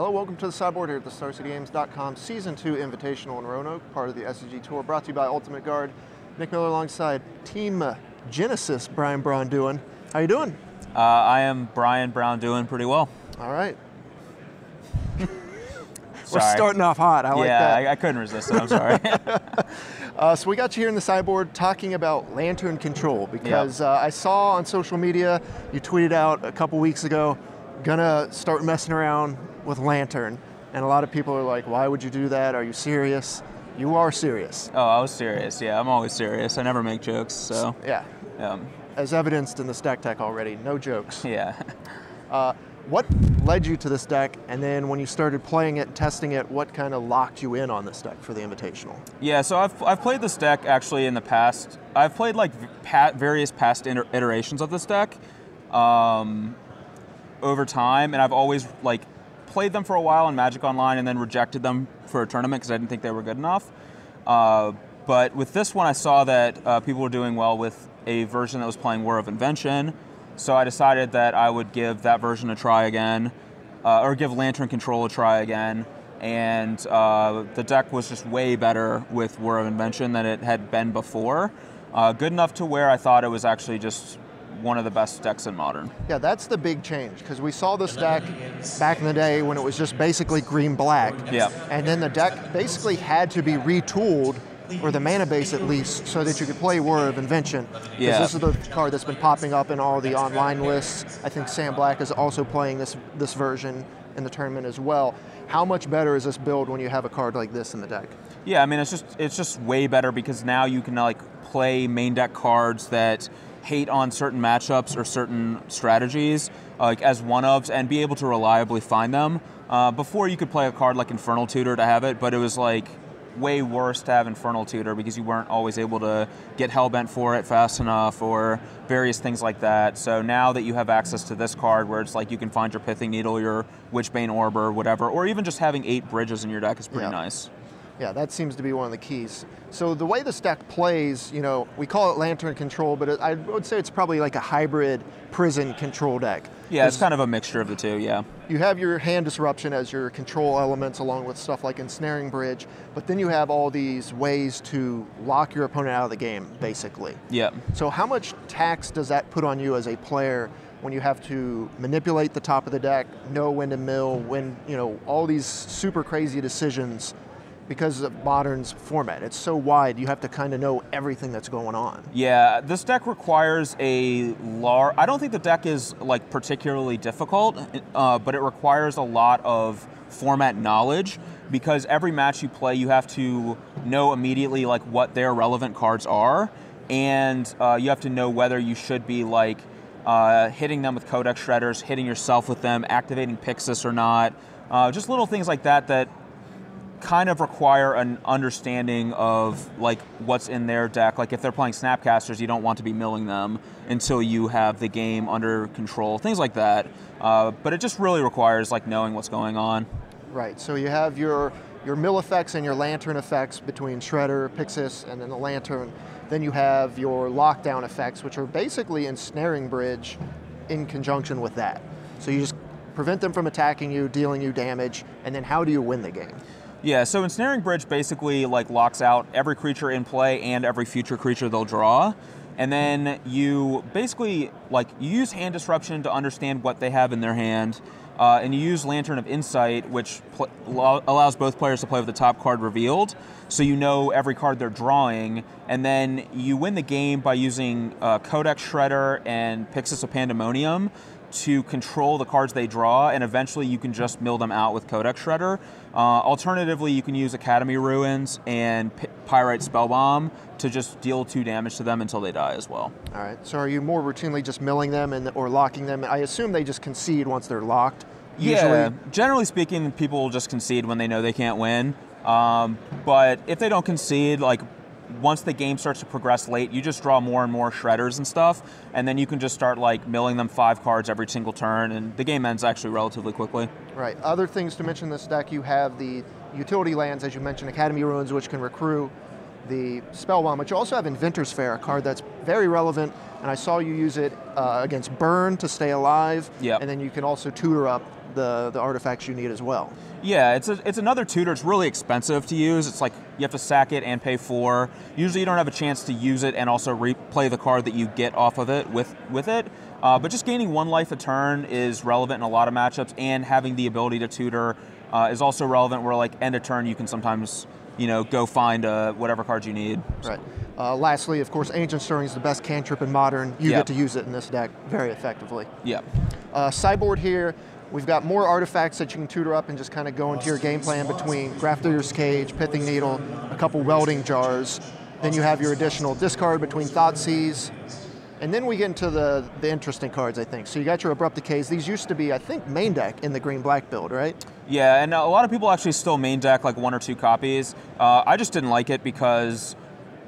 Hello, welcome to the sideboard here at the StarCityGames.com Season 2 Invitational in Roanoke, part of the SCG Tour, brought to you by Ultimate Guard. Nick Miller alongside Team Genesis, Braun-Duin. How you doing? I am Braun-Duin pretty well. All right. We're starting off hot. I like that. Yeah, I couldn't resist it. I'm sorry. So we got you here in the sideboard talking about lantern control because I saw on social media you tweeted out a couple weeks ago, gonna start messing around with lantern, and a lot of people are like, why would you do that? Are you serious? You are serious. Oh, I was serious. Yeah, I'm always serious. I never make jokes, so. Yeah. As evidenced in the deck tech already, no jokes. Yeah. What led you to this deck, and then when you started playing it, testing it, what kind of locked you in on this deck for the Invitational? Yeah, so I've played this deck actually in the past. I've played like various past iterations of this deck over time, and I've always like played them for a while in Magic Online and then rejected them for a tournament because I didn't think they were good enough. But with this one, I saw that people were doing well with a version that was playing War of Invention, so I decided that I would give that version a try again, or give Lantern Control a try again, and the deck was just way better with War of Invention than it had been before. Good enough to where I thought it was actually just one of the best decks in Modern. Yeah, that's the big change, because we saw this deck back in the day when it was just basically green-black. Yeah. And then the deck basically had to be retooled, or the mana base at least, so that you could play War of Invention. Yeah. This is the card that's been popping up in all the online lists. I think Sam Black is also playing this version in the tournament as well. How much better is this build when you have a card like this in the deck? Yeah, I mean, it's just way better because now you can like play main deck cards that hate on certain matchups or certain strategies like as one-ofs and be able to reliably find them. Before you could play a card like Infernal Tutor to have it, but it was like way worse to have Infernal Tutor because you weren't always able to get Hellbent for it fast enough or various things like that. So now that you have access to this card where it's like you can find your Pithing Needle, your Witchbane Orb or whatever, or even just having 8 bridges in your deck is pretty nice. Yeah, that seems to be one of the keys. So the way this deck plays, you know, we call it Lantern Control, but I would say it's probably like a hybrid Prison control deck. Yeah, it's kind of a mixture of the two, yeah. You have your hand disruption as your control elements along with stuff like Ensnaring Bridge, but then you have all these ways to lock your opponent out of the game, basically. Yeah. So how much tax does that put on you as a player when you have to manipulate the top of the deck, know when to mill, when, you know, all these super crazy decisions because of Modern's format? It's so wide, you have to kind of know everything that's going on. Yeah, this deck requires a large... I don't think the deck is like particularly difficult, but it requires a lot of format knowledge because every match you play, you have to know immediately like what their relevant cards are, and you have to know whether you should be like hitting them with Codex Shredders, hitting yourself with them, activating Pixis or not. Just little things like that that kind of require an understanding of like what's in their deck. Like if they're playing Snapcasters, you don't want to be milling them until you have the game under control, things like that. But it just really requires like knowing what's going on. Right, so you have your mill effects and your lantern effects between Shredder, Pixis, and then the lantern. Then you have your lockdown effects, which are basically Ensnaring Bridge in conjunction with that. So you just prevent them from attacking you, dealing you damage, and then how do you win the game? Yeah, so Ensnaring Bridge basically like locks out every creature in play and every future creature they'll draw. And then you basically like you use Hand Disruption to understand what they have in their hand. And you use Lantern of Insight, which allows both players to play with the top card revealed, so you know every card they're drawing, and then you win the game by using Codex Shredder and Pixis of Pandemonium to control the cards they draw, and eventually you can just mill them out with Codex Shredder. Alternatively, you can use Academy Ruins and Pyrite Spellbomb to just deal 2 damage to them until they die as well. All right, so are you more routinely just milling them or locking them? I assume they just concede once they're locked. Usually. Yeah, generally speaking, people will just concede when they know they can't win. But if they don't concede, like once the game starts to progress late, you just draw more and more Shredders and stuff, and then you can just start like milling them 5 cards every single turn, and the game ends actually relatively quickly. Right. Other things to mention in this deck, you have the utility lands, as you mentioned, Academy Ruins, which can recruit, the Spellbomb, but you also have Inventor's Fair, a card that's very relevant, and I saw you use it against Burn to stay alive, Yep. and then you can also tutor up the artifacts you need as well. Yeah, it's another tutor. It's really expensive to use. It's like you have to sack it and pay 4. Usually you don't have a chance to use it and also replay the card that you get off of it with it. But just gaining 1 life a turn is relevant in a lot of matchups, and having the ability to tutor is also relevant where like end of turn you can sometimes go find whatever card you need. Right. Lastly, of course, Ancient Stirring is the best cantrip in Modern. You get to use it in this deck very effectively. Yeah. Sideboard here, we've got more artifacts that you can tutor up and just kind of go into your game plan between Grafdigger's Cage, Pithing Needle, a couple welding jars. Then you have your additional discard between Thoughtseize. And then we get into the interesting cards, I think. So you got your Abrupt Decays. These used to be, I think, main deck in the green-black build, right? Yeah, and a lot of people actually still main deck like 1 or 2 copies. I just didn't like it because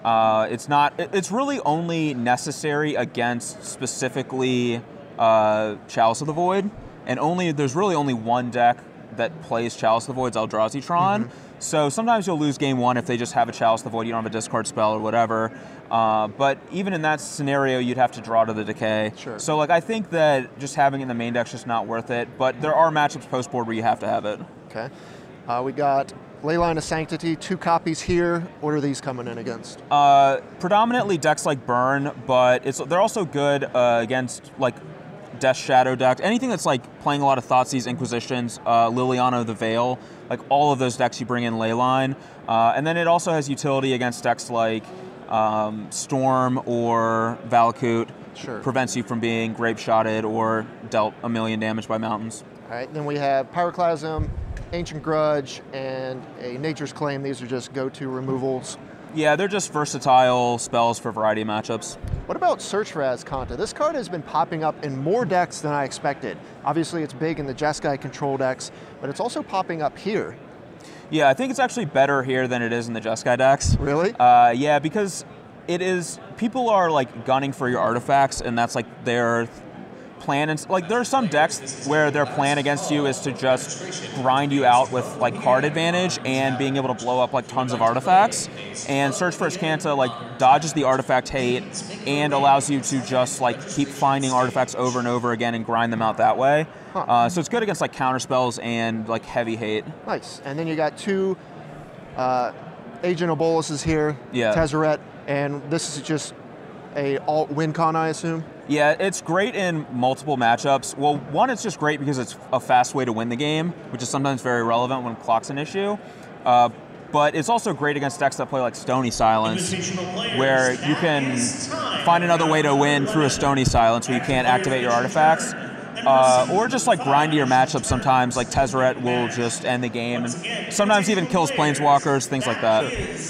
it's really only necessary against specifically Chalice of the Void, and there's really only 1 deck that plays Chalice of the Void's Eldrazi Tron. So sometimes you'll lose game 1 if they just have a Chalice of the Void, you don't have a discard spell or whatever. But even in that scenario, you'd have to draw to the Decay. Sure. So like I think that just having it in the main deck's just not worth it, but there are matchups post-board where you have to have it. Okay. We got Leyline of Sanctity, 2 copies here. What are these coming in against? Predominantly decks like Burn, but they're also good against like Death Shadow decks. Anything that's like playing a lot of Thoughtseize, Inquisitions, Liliana of the Veil, like all of those decks you bring in Leyline. And then it also has utility against decks like Storm or Valakut. Sure. Prevents you from being grape-shotted or dealt 1 million damage by mountains. All right, then we have Pyroclasm, Ancient Grudge, and a Nature's Claim. These are just go-to removals. Yeah, they're just versatile spells for a variety of matchups. What about Search for Azcanta? This card has been popping up in more decks than I expected. Obviously, it's big in the Jeskai control decks, but it's also popping up here. Yeah, I think it's actually better here than it is in the Jeskai decks. Really? Yeah, because people are like gunning for your artifacts, and that's like their plan. And like there are some decks where their plan against you is to just grind you out with like card advantage and being able to blow up like tons of artifacts. And Search for Azcanta like dodges the artifact hate and allows you to just like keep finding artifacts over and over again and grind them out that way. Huh. So it's good against like counter spells and like heavy hate. Nice. And then you got 2 Agent of Bolus's here, Yeah. Tezzeret, and this is just a alt win con, I assume? Yeah, it's great in multiple matchups. Well, one, it's just great because it's a fast way to win the game, which is sometimes very relevant when clock's an issue. But it's also great against decks that play like Stony Silence, where you can find another way to win through a Stony Silence where you can't activate your artifacts. Or just like grindy your matchups sometimes, like Tezzeret will just end the game, and sometimes even kills Planeswalkers, things like that.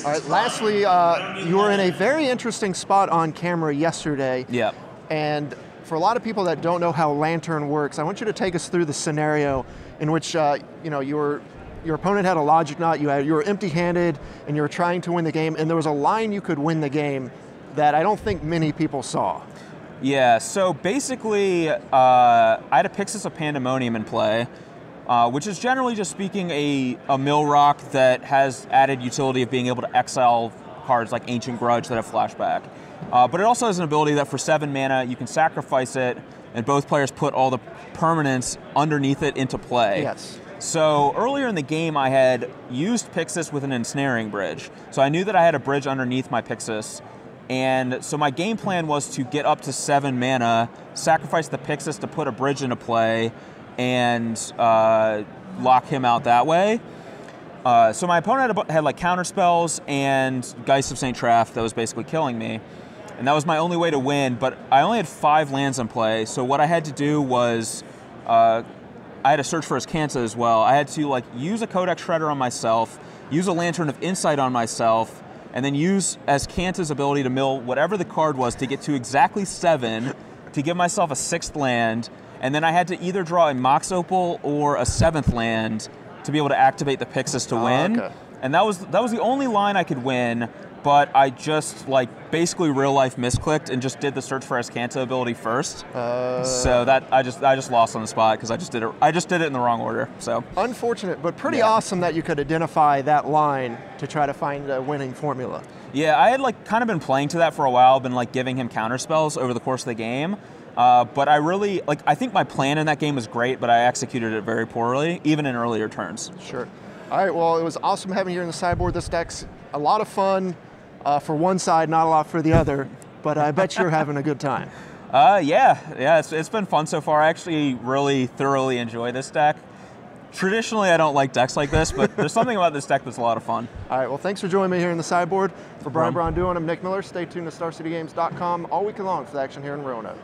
All right, lastly, you were in a very interesting spot on camera yesterday. Yeah. And for a lot of people that don't know how Lantern works, I want you to take us through the scenario in which your opponent had a Logic Knot, you were empty-handed, and you were trying to win the game, and there was a line you could win the game that I don't think many people saw. Yeah, so basically, I had a Pixis of Pandemonium in play, which is generally just speaking a mill rock that has added utility of being able to exile cards like Ancient Grudge that have flashback. But it also has an ability that for 7 mana, you can sacrifice it, and both players put all the permanents underneath it into play. Yes. So earlier in the game, I had used Pixis with an Ensnaring Bridge. So I knew that I had a bridge underneath my Pixis. And so my game plan was to get up to 7 mana, sacrifice the Pixis to put a bridge into play, and lock him out that way. So my opponent had like counter spells and Geist of St. Traff that was basically killing me. And that was my only way to win, but I only had 5 lands in play. So what I had to do was, I had to search for Azcanta as well. I had to like use a Codex Shredder on myself, use a Lantern of Insight on myself, and then use Azcanta's ability to mill whatever the card was to get to exactly 7 to give myself a 6th land. And then I had to either draw a Mox Opal or a 7th land to be able to activate the Pixis to win. Okay. And that was the only line I could win, but I just like basically real life misclicked and just did the Search for Azcanta ability first. So that I just lost on the spot because I just did it in the wrong order. So unfortunate, but pretty awesome that you could identify that line to try to find a winning formula. Yeah, I had like kind of been playing to that for a while, been like giving him counter spells over the course of the game. But I think my plan in that game was great, but I executed it very poorly, even in earlier turns. Sure. All right, well, it was awesome having you here in the sideboard. This deck's a lot of fun for one side, not a lot for the other, but I bet you're having a good time. Yeah, it's been fun so far. I actually really thoroughly enjoy this deck. Traditionally, I don't like decks like this, but there's something about this deck that's a lot of fun. All right, well, thanks for joining me here in the sideboard. For Brian Braun-Duin, I'm Nick Miller. Stay tuned to StarCityGames.com all week long for the action here in Roanoke.